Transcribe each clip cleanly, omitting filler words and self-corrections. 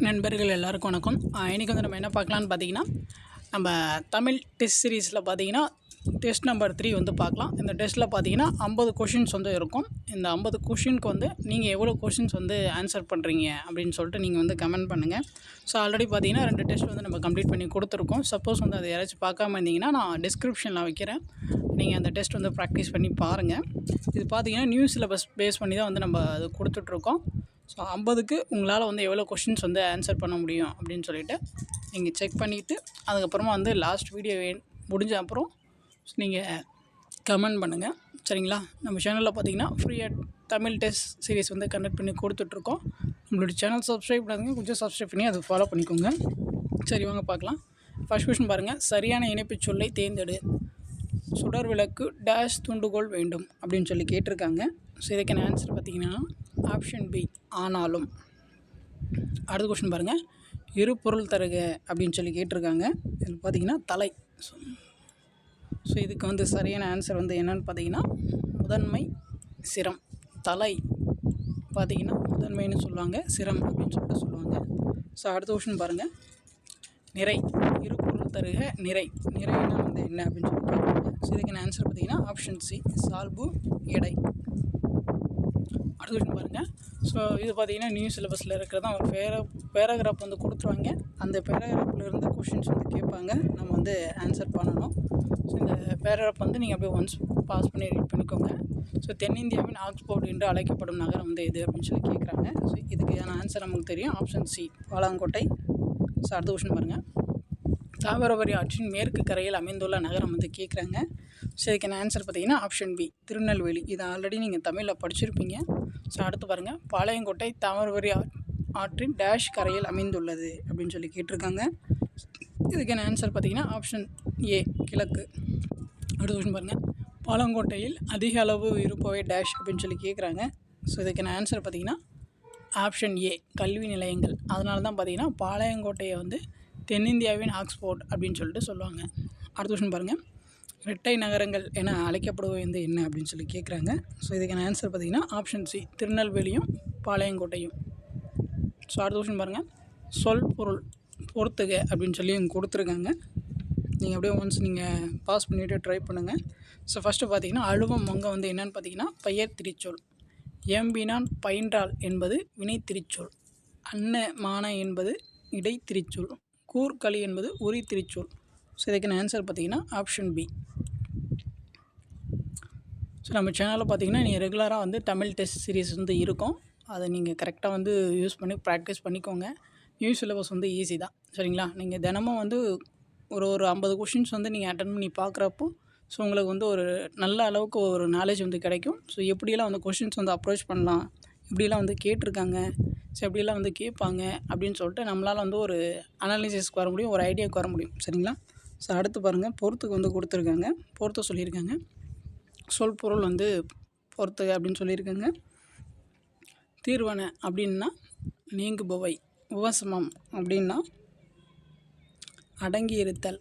நண்பர்கள் எல்லாருக்கும் வணக்கம். இன்றைக்கி வந்து நம்ம என்ன பார்க்கலான்னு பார்த்தீங்கன்னா, நம்ம தமிழ் டெஸ்ட் சீரீஸில் பார்த்தீங்கன்னா டெஸ்ட் நம்பர் 3 வந்து பார்க்கலாம். இந்த டெஸ்ட்டில் பார்த்தீங்கன்னா 50 கொஷின்ஸ் வந்து இருக்கும். இந்த 50 கொஷினுக்கு வந்து நீங்கள் எவ்வளோ கொஷின்ஸ் வந்து ஆன்சர் பண்ணுறீங்க அப்படின்னு சொல்லிட்டு நீங்கள் வந்து கமெண்ட் பண்ணுங்கள். ஸோ ஆல்ரெடி பார்த்தீங்கன்னா 2 டெஸ்ட் வந்து நம்ம கம்ப்ளீட் பண்ணி கொடுத்துருக்கோம். சப்போஸ் வந்து அதை யாராச்சும் பார்க்காம இருந்தீங்கன்னா நான் டிஸ்கிரிப்ஷனில் வைக்கிறேன். நீங்கள் அந்த டெஸ்ட் வந்து ப்ராக்டிஸ் பண்ணி பாருங்கள். இது பார்த்தீங்கன்னா நியூ சிலபஸ் பேஸ் பண்ணி தான் வந்து நம்ம அது கொடுத்துட்ருக்கோம். ஸோ 50க்கு உங்களால் வந்து எவ்வளோ கொஷின்ஸ் வந்து ஆன்சர் பண்ண முடியும் அப்படின்னு சொல்லிவிட்டு நீங்கள் செக் பண்ணிவிட்டு அதுக்கப்புறமா வந்து லாஸ்ட் வீடியோ முடிஞ்ச அப்புறம் நீங்கள் கமெண்ட் பண்ணுங்கள். சரிங்களா? நம்ம சேனலில் பார்த்தீங்கன்னா ஃப்ரீயாக தமிழ் டெஸ்ட் சீரிஸ் வந்து கண்டக்ட் பண்ணி கொடுத்துட்ருக்கோம். நம்மளுடைய சேனல் சப்ஸ்கிரைப் பண்ணாதீங்க, கொஞ்சம் சப்ஸ்கிரைப் பண்ணி அதை ஃபாலோ பண்ணிக்கோங்க. சரி, வாங்க பார்க்கலாம். ஃபர்ஸ்ட் கொஷின் பாருங்கள். சரியான இணைப்புச் சொல்லை தேர்ந்தெடு. சுடர் விளக்கு டேஷ் தூண்டுகோல் வேண்டும் அப்படின்னு சொல்லி கேட்டிருக்காங்க. ஸோ இதுக்கான ஆன்சர் பார்த்தீங்கன்னா ஆப்ஷன் பி ஆனாலும். அடுத்த கொஷின் பாருங்கள். இரு பொருள் தருக அப்படின்னு சொல்லி கேட்டிருக்காங்க. இதில் பார்த்தீங்கன்னா தலை. ஸோ இதுக்கு வந்து சரியான ஆன்சர் வந்து என்னென்னு பார்த்தீங்கன்னா முதன்மை சிரம். தலை பார்த்தீங்கன்னா முதன்மைன்னு சொல்லுவாங்க, சிரம் அப்படின்னு சொல்லிட்டு சொல்லுவாங்க. ஸோ அடுத்த கொஷின் பாருங்கள். நிறை. இரு பொருள் தருக நிறை. நிறைனா வந்து என்ன அப்படின்னு சொல்லி கேட்குறாங்க. ஸோ இதுக்கான ஆன்சர் பார்த்தீங்கன்னா ஆப்ஷன் சி சால்பு எடை. அடுத்த கொஷின் பாருங்கள். ஸோ இது பார்த்தீங்கன்னா நியூ சிலபஸில் இருக்கிறது தான். ஒரு பேராகிராஃப் வந்து கொடுத்துருவாங்க. அந்த பேராகிராஃபில் கொஷின்ஸ் வந்து கேட்பாங்க. நம்ம வந்து ஆன்சர் பண்ணணும். ஸோ இந்த பேராகிராஃப் வந்து நீங்கள் அப்படியே ஒன்ஸ் பாஸ் பண்ணி ரீட் பண்ணிக்கோங்க. ஸோ தென்னிந்தியாவின் ஆக்ஸ்போர்ட் என்று அழைக்கப்படும் நகரம் வந்து எது அப்படின்னு சொல்லி கேட்குறாங்க. ஸோ இதுக்கான ஆன்சர் நமக்கு தெரியும். Option C Palayankottai. ஸோ அடுத்த கொஷின் பாருங்கள். தாமிரபரணி ஆற்றின் மேற்கு கரையில் அமைந்துள்ள நகரம் வந்து கேட்குறாங்க. ஸோ இதுக்கான ஆன்சர் பார்த்தீங்கன்னா ஆப்ஷன் பி திருநெல்வேலி. இதை ஆல்ரெடி நீங்கள் தமிழில் படிச்சிருப்பீங்க. ஸோ அடுத்து பாருங்கள். பாளையங்கோட்டை தாமிரபரணி ஆற்றின் டேஷ் கரையில் அமைந்துள்ளது அப்படின்னு சொல்லி கேட்டிருக்காங்க. இதுக்கான ஆன்சர் பார்த்தீங்கன்னா ஆப்ஷன் ஏ கிழக்கு. அடுத்த கொஷின் பாருங்கள். பாளையங்கோட்டையில் அதிக அளவு இருப்பவை டேஷ் அப்படின்னு சொல்லி கேட்குறாங்க. ஸோ இதுக்கான ஆன்சர் பார்த்தீங்கன்னா ஆப்ஷன் ஏ கல்வி நிலையங்கள். அதனால தான் பார்த்தீங்கன்னா பாளையங்கோட்டையை வந்து தென்னிந்தியாவின் ஆக்ஸ்போர்ட் அப்படின்னு சொல்லிட்டு சொல்லுவாங்க. அடுத்த கொஷின் பாருங்கள். இரட்டை நகரங்கள் என அழைக்கப்படுவது வந்து என்ன அப்படின்னு சொல்லி கேட்குறாங்க. ஸோ இதுக்கான ஆன்சர் பார்த்தீங்கன்னா ஆப்ஷன் சி திருநெல்வேலியும் பாளையங்கோட்டையும். ஸோ அடுத்த கொஷின் பாருங்கள். சொல் பொருள் பொறுத்துக அப்படின்னு சொல்லி கொடுத்துருக்காங்க. நீங்கள் அப்படியே ஒன்ஸ் நீங்கள் பாஸ் பண்ணிவிட்டு ட்ரை பண்ணுங்கள். ஸோ ஃபஸ்ட்டு பார்த்தீங்கன்னா அழுவம் மொங்க வந்து என்னென்னு பார்த்தீங்கன்னா பெயர் திரிச்சொல். ஏம்பினான் பயின்றால் என்பது வினை திரிச்சொல். அன்ன மான என்பது இடை திரிச்சொல். கூர்களி என்பது உரி திரிச்சொல். ஸோ இதுக்கான ஆன்சர் பார்த்தீங்கன்னா ஆப்ஷன் பி. ஸோ நம்ம சேனலில் பார்த்தீங்கன்னா நீங்கள் ரெகுலராக வந்து தமிழ் டெஸ்ட் சீரிஸ் வந்து இருக்கும். அதை நீங்கள் கரெக்டாக வந்து யூஸ் பண்ணி ப்ராக்டிஸ் பண்ணிக்கோங்க. நியூ சிலபஸ் வந்து ஈஸி தான். சரிங்களா? நீங்கள் தினமும் வந்து ஒரு 50 கொஷின்ஸ் வந்து நீங்கள் அட்டன் பண்ணி பார்க்குறப்போ ஸோ உங்களுக்கு வந்து ஒரு நல்ல அளவுக்கு ஒரு நாலேஜ் வந்து கிடைக்கும். ஸோ எப்படியெல்லாம் வந்து கொஷின்ஸ் வந்து அப்ரோச் பண்ணலாம், எப்படியெல்லாம் வந்து கேட்டிருக்காங்க, ஸோ எப்படியெல்லாம் வந்து கேட்பாங்க அப்படின்னு சொல்லிட்டு நம்மளால் வந்து ஒரு அனாலிசிஸ்க்கு வர முடியும், ஒரு ஐடியாவுக்கு வர முடியும். சரிங்களா? ஸோ அடுத்து பாருங்கள். பொறுத்துக்கு வந்து கொடுத்துருக்காங்க, பொறுத்த சொல்லியிருக்காங்க. சொல் பொருள் வந்து பொறுத்துக அப்படின்னு சொல்லியிருக்காங்க. தீர்வன அப்படின்னா நீங்குபவை. உபசமம் அப்படின்னா அடங்கி இருத்தல்.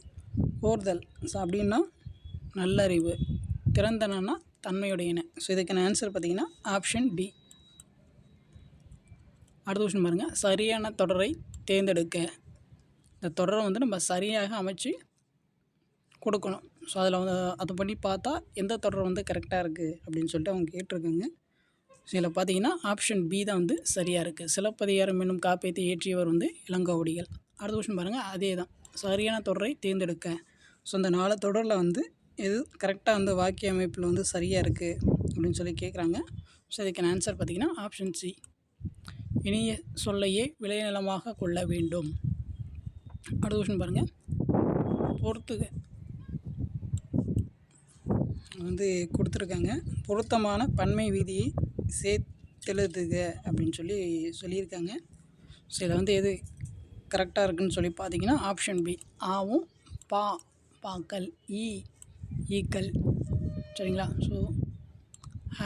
ஓர்தல் ஸோ அப்படின்னா நல்லறிவு. திறந்தனா தன்மையுடையன. ஸோ இதுக்கான ஆன்சர் பார்த்தீங்கன்னா ஆப்ஷன் டி. அடுத்த கொஷின் பாருங்கள். சரியான தொடரை தேர்ந்தெடுக்க. இந்த தொடரை வந்து நம்ம சரியாக அமைச்சு கொடுக்கணும். ஸோ அதில் வந்து அதை பண்ணி பார்த்தா எந்த தொடர் வந்து கரெக்டாக இருக்குது அப்படின்னு சொல்லிட்டு அவங்க கேட்டிருக்காங்க. ஸோ இதில் பார்த்தீங்கன்னா ஆப்ஷன் பி தான் வந்து சரியாக இருக்குது. சிலப்பதிகாரம் என்னும் காப்பியத்தை இயற்றியவர் வந்து இளங்கோவடிகள். அடுத்த கொஷின் பாருங்கள். அதே தான் சரியான தொடரை தேர்ந்தெடுக்க. ஸோ இந்த 4 தொடரில் வந்து எது கரெக்டாக வந்து வாக்கிய அமைப்பில் வந்து சரியாக இருக்குது அப்படின்னு சொல்லி கேட்குறாங்க. ஸோ இதுக்கான ஆன்சர் பார்த்திங்கன்னா ஆப்ஷன் சி இனிய சொல்லையே விளைநிலமாக கொள்ள வேண்டும். அடுத்த கொஷின் பாருங்கள். பொறுத்துக வந்து கொடுத்துருக்காங்க. பொருத்தமான பன்மை வீதியை சேர்த்தெழுதுக அப்படின்னு சொல்லியிருக்காங்க. ஸோ இதில் வந்து எது கரெக்டாக இருக்குதுன்னு சொல்லி பார்த்தீங்கன்னா ஆப்ஷன் பி ஆவும் பாக்கள் ஈக்கள். சரிங்களா? ஸோ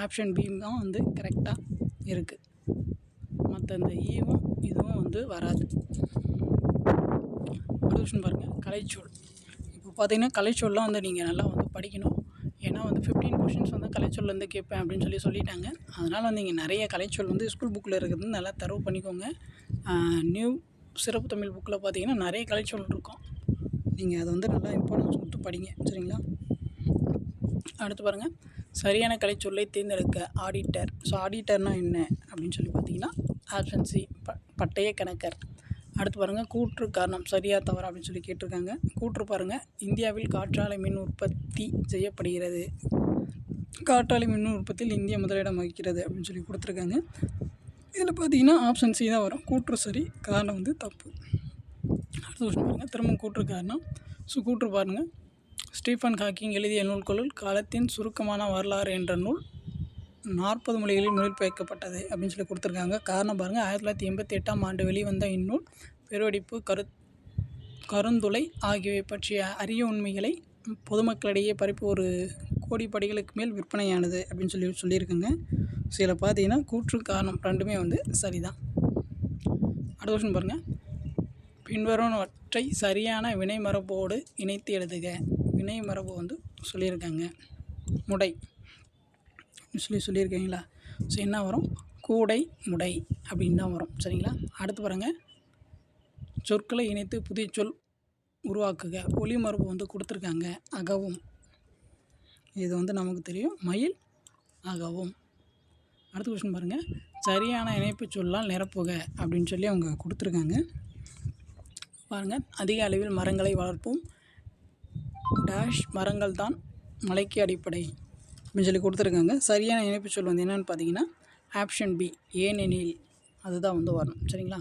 ஆப்ஷன் பி தான் வந்து கரெக்டாக இருக்குது. மற்ற இந்த ஈவும் இதுவும் வந்து வராது. அடுத்த கொஷின் பாருங்கள். கலைச்சொல். இப்போ பார்த்தீங்கன்னா கலைச்சொல்லாம் வந்து நீங்கள் நல்லா வந்து படிக்கணும். ஏன்னா வந்து 15 கொஷின்ஸ் வந்து கலைச்சொல்லேருந்து கேட்பேன் அப்படின்னு சொல்லிட்டாங்க. அதனால் வந்து நீங்கள் நிறைய கலைச்சொல் வந்து ஸ்கூல் புக்கில் இருக்கிறது நல்லா தரவு பண்ணிக்கோங்க. நியூ சிறப்பு தமிழ் புக்கில் பார்த்தீங்கன்னா நிறைய கலைச்சொல் இருக்கும். நீங்கள் அதை வந்து நல்லா இம்பார்ட்டன்ஸ் கொடுத்து படிங்க, சரிங்களா? அடுத்து பாருங்கள், சரியான கலைச்சொல்லை தேர்ந்தெடுக்க ஆடிட்டர். ஸோ ஆடிட்டர்னால் என்ன அப்படின்னு சொல்லி பார்த்தீங்கன்னா ஆப்ஷன் சி, பட்டய கணக்கர். அடுத்து பாருங்கள், கூற்று காரணம் சரியா தவறா அப்படின்னு சொல்லி கேட்டிருக்காங்க. கூற்று பாருங்கள், இந்தியாவில் காற்றாலை மின் உற்பத்தி செய்யப்படுகிறது. காற்றாலை மின் உற்பத்தியில் இந்தியா முதலிடம் வகிக்கிறது அப்படின்னு சொல்லி கொடுத்துருக்காங்க. இதில் பார்த்தீங்கன்னா ஆப்ஷன் சி தான் வரும். கூற்று சரி, காரணம் வந்து தப்பு. அடுத்த கொஸ்டின் பாருங்கள், திரும்ப கூற்று காரணம். ஸோ கூற்று பாருங்கள், ஸ்டீஃபன் ஹாக்கிங் எழுதிய நூல்களுள் காலத்தின் சுருக்கமான வரலாறு என்ற நூல் 40 மொழிகளில் மொழிபெயர்க்கப்பட்டது அப்படின்னு சொல்லி கொடுத்துருக்காங்க. காரணம் பாருங்கள், 1988ஆம் ஆண்டு வெளிவந்த இந்நூல் பெருவெடிப்பு, கருந்துளை ஆகியவை பற்றிய அரிய உண்மைகளை பொதுமக்களிடையே பரப்பி 1 கோடி படிகளுக்கு மேல் விற்பனையானது அப்படின்னு சொல்லியிருக்காங்க. ஸோ இதில் பார்த்தீங்கன்னா கூற்று காரணம் ரெண்டுமே வந்து சரிதான். அடுத்த கொஸ்டின் பாருங்கள், பின்வருவனவற்றை சரியான வினைமரபோடு இணைத்து எழுதுக. வினைமரபு வந்து சொல்லியிருக்காங்க, முடை சொல்லியிருக்கீங்களா? ஸோ என்ன வரும்? கூடை, முடை அப்படின்னு தான் வரும், சரிங்களா? அடுத்து பாருங்கள், சொற்களை இணைத்து புதிய சொல் உருவாக்குக. ஒலி மரபு வந்து கொடுத்துருக்காங்க, அகவும். இது வந்து நமக்கு தெரியும், மயில் அகவும். அடுத்த கொஸ்டின் பாருங்கள், சரியான இணைப்பு சொல்லால் நிரப்புக அப்படின்னு சொல்லி அவங்க கொடுத்துருக்காங்க. பாருங்கள், அதிக அளவில் மரங்களை வளர்ப்போம், டேஷ் மரங்கள் தான் மலைக்கு அடிப்படை அப்படின்னு சொல்லி கொடுத்துருக்காங்க. சரியான இணைப்பு சொல் வந்து என்னென்னு பார்த்தீங்கன்னா ஆப்ஷன் பி, ஏனெனில். அதுதான் வந்து வரணும், சரிங்களா?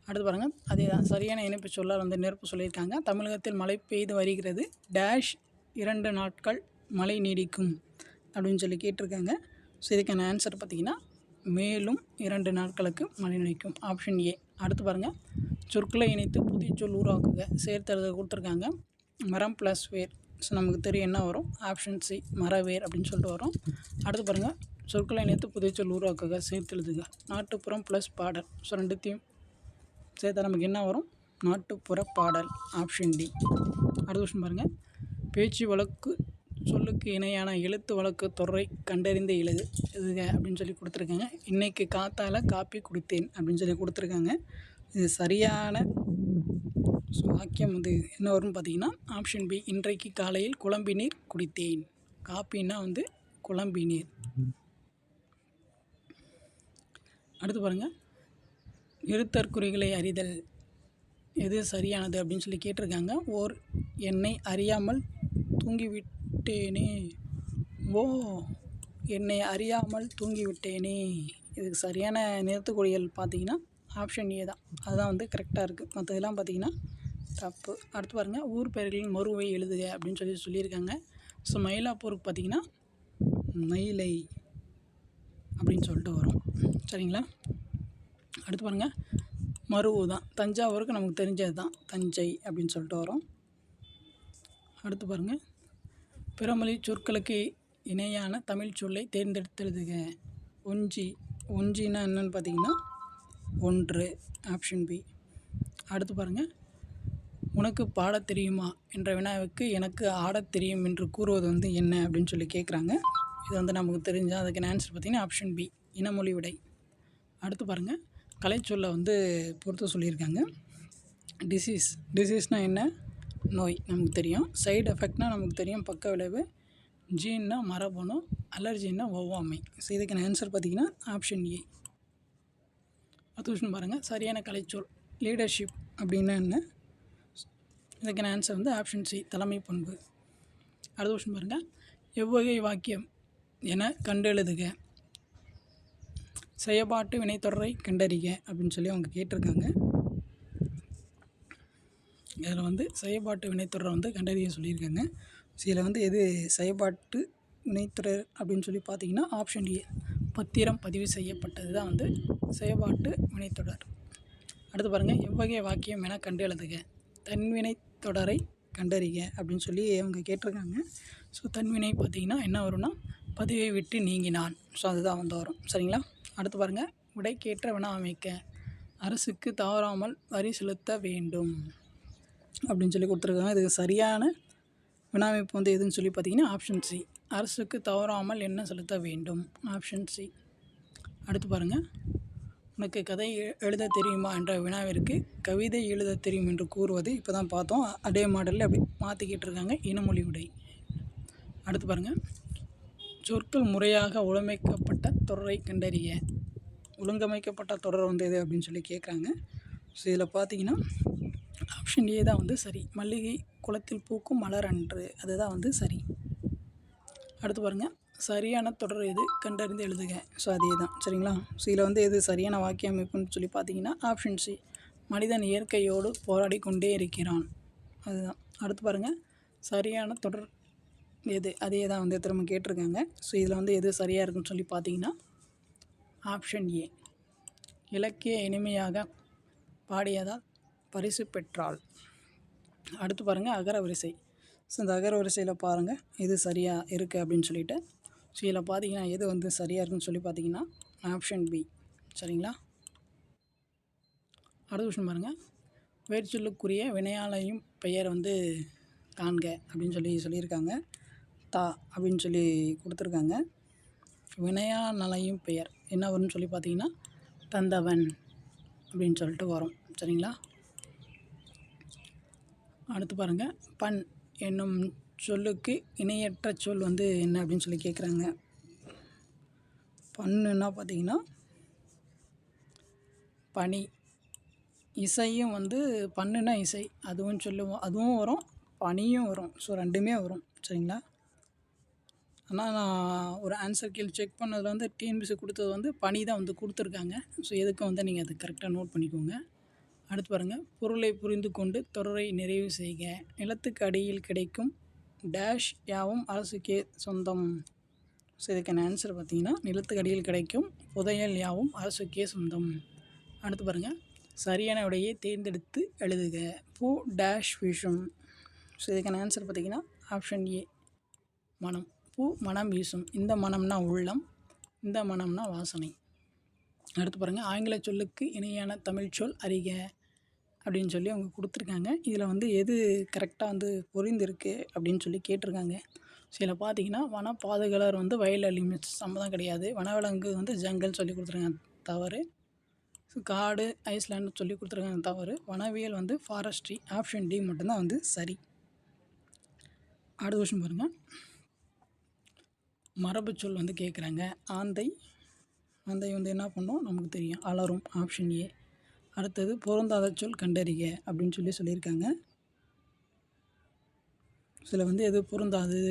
அடுத்து பாருங்கள், அதே தான் சரியான இணைப்பு சொல்லால் வந்து நிரப்பு சொல்லியிருக்காங்க. தமிழகத்தில் மழை பெய்து வருகிறது, டேஷ் 2 நாட்கள் மழை நீடிக்கும் அப்படின்னு சொல்லி கேட்டிருக்காங்க. ஸோ இதுக்கான ஆன்சர் பார்த்திங்கன்னா மேலும் 2 நாட்களுக்கு மழை நீடிக்கும், ஆப்ஷன் ஏ. அடுத்து பாருங்கள், சொற்களை இணைத்து புதிய சொல் உருவாக்குக. சேர்த்து கொடுத்துருக்காங்க, மரம் ப்ளஸ் வேர். ஸோ நமக்கு தெரியும் என்ன வரும், ஆப்ஷன் சி, மரவேர் அப்படின்னு சொல்லிட்டு வரும். அடுத்து பாருங்கள், சொற்களை இணைத்து புதிய சொல் உருவாக்குக, சேர்த்து எழுதுக. நாட்டுப்புறம் ப்ளஸ் பாடல். ஸோ ரெண்டுத்தையும் சேர்த்தா நமக்கு என்ன வரும், நாட்டுப்புற பாடல், ஆப்ஷன் டி. அடுத்த கொஸ்டின் பாருங்கள், பேச்சு வழக்கு சொல்லுக்கு இணையான எழுத்து வழக்கு தொடரை கண்டறிந்து எழுதுக அப்படின்னு சொல்லி கொடுத்துருக்காங்க. இன்றைக்கி காத்தால காப்பி குடித்தேன் அப்படின்னு சொல்லி கொடுத்துருக்காங்க. இது சரியான வாக்கியம் வந்து என்ன வரும்னு பார்த்தீங்கன்னா ஆப்ஷன் பி, இன்றைக்கு காலையில் குழம்பி நீர் குடித்தேன். காப்பின்னா வந்து குழம்பி நீர். அடுத்து பாருங்கள், இருத்தற்குறிகளை அறிதல் எது சரியானது அப்படின்னு சொல்லி கேட்டிருக்காங்க. என்னை அறியாமல் தூங்கிவிட்டேனே, என்னை அறியாமல் தூங்கிவிட்டேனே. இதுக்கு சரியான நிறுத்துக்குறிகள் பார்த்தீங்கன்னா ஆப்ஷன் ஏ தான். அதுதான் வந்து கரெக்டாக இருக்குது. மற்றதெல்லாம் பார்த்தீங்கன்னா தப்பு. அடுத்து பாருங்கள், ஊர் பெயர்களின் மறுவை எழுதுக அப்படின்னு சொல்லியிருக்காங்க. ஸோ மயிலாப்பூருக்கு பார்த்தீங்கன்னா மயிலை அப்படின்னு சொல்லிட்டு வரும், சரிங்களா? அடுத்து பாருங்கள், மருவு தான். தஞ்சாவூருக்கு நமக்கு தெரிஞ்சது தான், தஞ்சை அப்படின்னு சொல்லிட்டு வரும். அடுத்து பாருங்கள், பிறமொழி சொற்களுக்கு இணையான தமிழ் சொல்லை தேர்ந்தெடுத்து எழுதுக. ஒஞ்சின்னா என்னென்னு பார்த்தீங்கன்னா 1, ஆப்ஷன் பி. அடுத்து பாருங்கள், உனக்கு பாடத் தெரியுமா என்ற வினாவுக்கு எனக்கு ஆடத் தெரியும் என்று கூறுவது வந்து என்ன அப்படின்னு சொல்லி கேட்குறாங்க. இது வந்து நமக்கு தெரிஞ்சால் அதுக்கு ஆன்சர் பார்த்திங்கன்னா ஆப்ஷன் பி, இனமொழி விடை. அடுத்து பாருங்கள், கலைச்சொல்லை வந்து பொறுத்து சொல்லியிருக்காங்க. டிசீஸ்னால் என்ன, நோய் நமக்கு தெரியும். சைடு எஃபெக்ட்னால் நமக்கு தெரியும், பக்க விளைவு. ஜீன்னா மரபணு, அலர்ஜின்னா ஒவ்வாமை. ஸோ இதுக்கான ஆன்சர் பார்த்திங்கன்னா ஆப்ஷன் ஏ. அடுத்த கொஸ்டின் பாருங்கள், சரியான கலைச்சொல் லீடர்ஷிப் அப்படின்னா என்ன? இதுக்கான ஆன்சர் வந்து ஆப்ஷன் சி, தலைமை பண்பு. அடுத்த கொஸ்டின் பாருங்கள், எவ்வகை வாக்கியம் என கண்டெழுதுக. செயற்பாட்டு வினைத்தொடரை கண்டறிக அப்படின்னு சொல்லி அவங்க கேட்டிருக்காங்க. இதில் வந்து செயற்பாட்டு வினைத்தொடரை வந்து கண்டறிய சொல்லியிருக்காங்க. ஸோ இதில் வந்து எது செயற்பாட்டு வினைத்தொடர் அப்படின்னு சொல்லி பார்த்தீங்கன்னா ஆப்ஷன் ஏ, பத்திரம் பதிவு செய்யப்பட்டது தான் வந்து செயற்பாட்டு வினைத்தொடர். அடுத்து பாருங்கள், எவ்வகை வாக்கியம் என கண்டு எழுதுக. தன்வினை தொடரை கண்டறிக அப்படின்னு சொல்லி அவங்க கேட்டிருக்காங்க. ஸோ தன்வினை பார்த்திங்கன்னா என்ன வரும்னா பதிவை விட்டு நீங்கினான். ஸோ அதுதான் வந்து வரும், சரிங்களா? அடுத்து பாருங்கள், விடைக்கேற்ற வினா அமைக்க. அரசுக்கு தவறாமல் வரி செலுத்த வேண்டும் அப்படின்னு சொல்லி கொடுத்துருக்காங்க. இதுக்கு சரியான வினா அமைப்பு வந்து எதுன்னு சொல்லி பார்த்தீங்கன்னா ஆப்ஷன் சி, அரசுக்கு தவறாமல் என்ன செலுத்த வேண்டும், ஆப்ஷன் சி. அடுத்து பாருங்கள், உனக்கு கதை எழுத தெரியுமா என்ற வினாவிற்கு கவிதை எழுத தெரியும் என்று கூறுவது இப்போ தான் பார்த்தோம். அதே மாடலில் அப்படி மாற்றிக்கிட்டு இருக்காங்க இனமொழி விடை. அடுத்து பாருங்கள், சொற்கள் முறையாக ஒழுங்கமைக்கப்பட்ட தொடரை கண்டறிய. ஒழுங்கமைக்கப்பட்ட தொடர் வந்து எது அப்படின்னு சொல்லி கேட்குறாங்க. ஸோ இதில் பார்த்தீங்கன்னா ஆப்ஷன் ஏ தான் வந்து சரி. மல்லிகை குளத்தில் பூக்கும் மலர் அன்று, அதுதான் வந்து சரி. அடுத்து பாருங்கள், சரியான தொடர் எது கண்டறிந்து எழுதுக. ஸோ அதே தான் சரிங்களா. ஸோ இதில் வந்து எது சரியான வாக்கிய அமைப்புன்னு சொல்லி பார்த்தீங்கன்னா ஆப்ஷன் சி, மனிதன் இயற்கையோடு போராடி கொண்டே இருக்கிறான், அதுதான். அடுத்து பாருங்கள், சரியான தொடர் எது, அதே தான் வந்து திரும்ப கேட்டிருக்காங்க. ஸோ இதில் வந்து எது சரியாக இருக்குன்னு சொல்லி பார்த்தீங்கன்னா ஆப்ஷன் ஏ, இலக்கிய இனிமையாக பாடியதால் பரிசு பெற்றாள். அடுத்து பாருங்கள், அகர வரிசை. ஸோ இந்த அகர வரிசையில் பாருங்கள் எது சரியாக இருக்குது அப்படின்னு சொல்லிட்டு. ஸோ இதில் பார்த்தீங்கன்னா எது வந்து சரியாக இருக்குன்னு சொல்லி பார்த்தீங்கன்னா ஆப்ஷன் பி, சரிங்களா. அடுத்த விஷயம் பாருங்கள், வேர்ச்சொல்லுக்குரிய வினையாளையும் பெயர் வந்து காண்க அப்படின்னு சொல்லியிருக்காங்க. தா அப்படின்னு சொல்லி கொடுத்துருக்காங்க. வினையாளையும் பெயர் என்ன வரும்னு சொல்லி பார்த்தீங்கன்னா தந்தவன் அப்படின்னு சொல்லிட்டு வரும், சரிங்களா. அடுத்து பாருங்கள், பண் என்னும் சொல்லுக்கு இணையற்ற சொல் வந்து என்ன அப்படின்னு சொல்லி கேட்குறாங்க. பண்ணுன்னா பார்த்தீங்கன்னா பனி. இசையும் வந்து பண்ணுன்னா இசை, அதுவும் சொல்லுவோம், அதுவும் வரும், பனியும் வரும். ஸோ ரெண்டுமே வரும், சரிங்களா. ஆனால் நான் ஒரு ஆன்சர் கீழ் செக் பண்ணதில் வந்து டிஎன்பிசி கொடுத்தது வந்து பனி தான் வந்து கொடுத்துருக்காங்க. ஸோ எதுக்கும் வந்து நீங்கள் அதை கரெக்டாக நோட் பண்ணிக்கோங்க. அடுத்து பாருங்கள், பொருளை புரிந்து கொண்டு தொடரை நிறைவு செய்க. நிலத்துக்கு அடியில் கிடைக்கும் டேஷ் யாவும் அரசுக்கே சொந்தம். ஸோ இதுக்கான ஆன்சர் பார்த்தீங்கன்னா நிலத்துக்கு அடியில் கிடைக்கும் புதையல் யாவும் அரசுக்கே சொந்தம். அடுத்து பாருங்கள், சரியான விடையை தேர்ந்தெடுத்து எழுதுக. பூ டேஷ் வீசும். ஸோ இதுக்கான ஆன்சர் பார்த்தீங்கன்னா ஆப்ஷன் ஏ, மனம். பூ மனம் வீசும். இந்த மனம்னா உள்ளம், இந்த மனம்னா வாசனை. அடுத்து பாருங்கள், ஆங்கில சொல்லுக்கு இணையான தமிழ் சொல் அறிக அப்படின்னு சொல்லி அவங்க கொடுத்துருக்காங்க. இதில் வந்து எது கரெக்டாக வந்து பொரிந்திருக்கு அப்படின்னு சொல்லி கேட்டிருக்காங்க. ஸோ இதில் பார்த்தீங்கன்னா வன பாதுகாவலர் வந்து வயல் லிமிட்ஸ் சம்மந்தம் கிடையாது. வனவிலங்கு வந்து ஜங்கல் சொல்லி கொடுத்துருக்காங்க, தவறு. ஸோ காடு ஐஸ்லாண்டு சொல்லி கொடுத்துருக்காங்க, தவறு. வனவியல் வந்து ஃபாரஸ்ட்ரி, ஆப்ஷன் டி மட்டும்தான் வந்து சரி. அடுத்த விஷயம் பாருங்கள், மரபு சொல் வந்து கேட்குறாங்க. ஆந்தை. ஆந்தை வந்து என்ன பண்ணும் நமக்கு தெரியும், அலரும், ஆப்ஷன் ஏ. அடுத்தது பொருந்தாத சொல் கண்டறிக அப்படின்னு சொல்லியிருக்காங்க. சில வந்து எது பொருந்தாது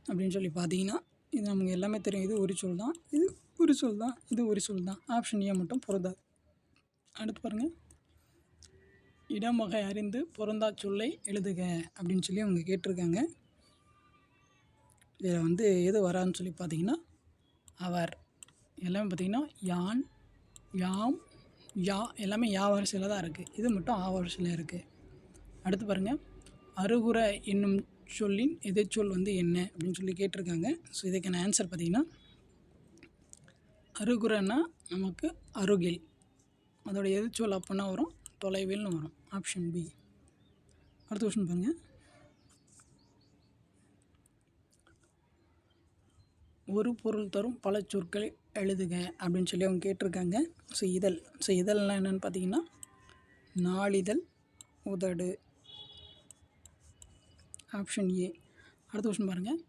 அப்படின்னு சொல்லி பார்த்தீங்கன்னா இது நமக்கு எல்லாமே தெரியும். இது ஒரு சொல் தான், இது ஒரு சொல் தான், இது ஒரு சொல் தான். ஆப்ஷன் ஏ மட்டும் பொருந்தாது. அடுத்து பாருங்கள், இடமகை அறிந்து பொருந்தா சொல்லை எழுதுக அப்படின்னு சொல்லி அவங்க கேட்டிருக்காங்க. இதில் வந்து எது வரான்னு சொல்லி பார்த்தீங்கன்னா அவர். எல்லாமே பார்த்திங்கன்னா யான், யாம், யா, எல்லாமே யா வரிசையில் தான் இருக்குது. இது மட்டும் ஆ வரிசையில் இருக்குது. அடுத்து பாருங்கள், அருகுற என்னும் சொல்லின் எதிர்ச்சொல் வந்து என்ன அப்படின்னு சொல்லி கேட்டிருக்காங்க. ஸோ இதுக்கான ஆன்சர் பார்த்திங்கன்னா அருகுறன்னா நமக்கு அருகில், அதோட எதிர்ச்சொல் அப்படின்னா வரும் தொலைவில்னு வரும், ஆப்ஷன் பி. அடுத்த கொஸ்டின் பாருங்கள், ஒரு பொருள் தரும் பல சொற்களை எழுதுக அப்படின்னு சொல்லி அவங்க கேட்டிருக்காங்க. ஸோ இதழ்லாம் என்னென்னு பார்த்தீங்கன்னா நாளிதழ், உதடு, ஆப்ஷன் ஏ. அடுத்த கொஸ்டின் பாருங்கள்,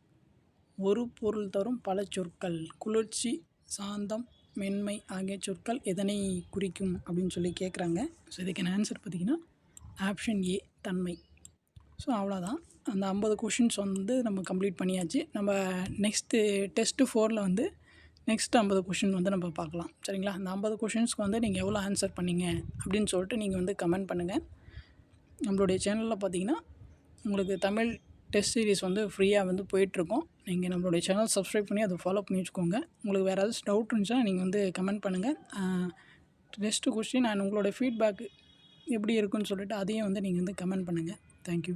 ஒரு பொருள் தரும் பல சொற்கள், குளிர்ச்சி, சாந்தம், மென்மை ஆகிய சொற்கள் எதனை குறிக்கும் அப்படின்னு சொல்லி கேட்குறாங்க. ஸோ இதுக்கான ஆன்சர் பார்த்திங்கன்னா ஆப்ஷன் ஏ, தன்மை. ஸோ அவ்வளோதான், அந்த 50 கொஷின்ஸ் வந்து நம்ம கம்ப்ளீட் பண்ணியாச்சு. நம்ம நெக்ஸ்ட்டு டெஸ்ட்டு 4ல் வந்து நெக்ஸ்ட்டு 50 கொஷின் வந்து நம்ம பார்க்கலாம், சரிங்களா. அந்த 50 கொஷின்ஸ்க்கு வந்து நீங்கள் எவ்வளோ ஆன்சர் பண்ணீங்க அப்படின்னு சொல்லிட்டு நீங்கள் வந்து கமெண்ட் பண்ணுங்கள். நம்மளுடைய சேனலில் பார்த்தீங்கன்னா உங்களுக்கு தமிழ் டெஸ்ட் சீரிஸ் வந்து ஃப்ரீயாக வந்து போயிட்டுருக்கோம். நீங்கள் நம்மளுடைய சேனல் சப்ஸ்கிரைப் பண்ணி அதை ஃபாலோ பண்ணி வச்சுக்கோங்க. உங்களுக்கு வேறு ஏதாச்சும் டவுட் இருந்துச்சுன்னா நீங்கள் வந்து கமெண்ட் பண்ணுங்கள். டெஸ்ட்டு கொஸ்டின் அண்ட் உங்களோட ஃபீட்பேக் எப்படி இருக்குன்னு சொல்லிட்டு அதையும் வந்து நீங்கள் வந்து கமெண்ட் பண்ணுங்கள். தேங்க்யூ.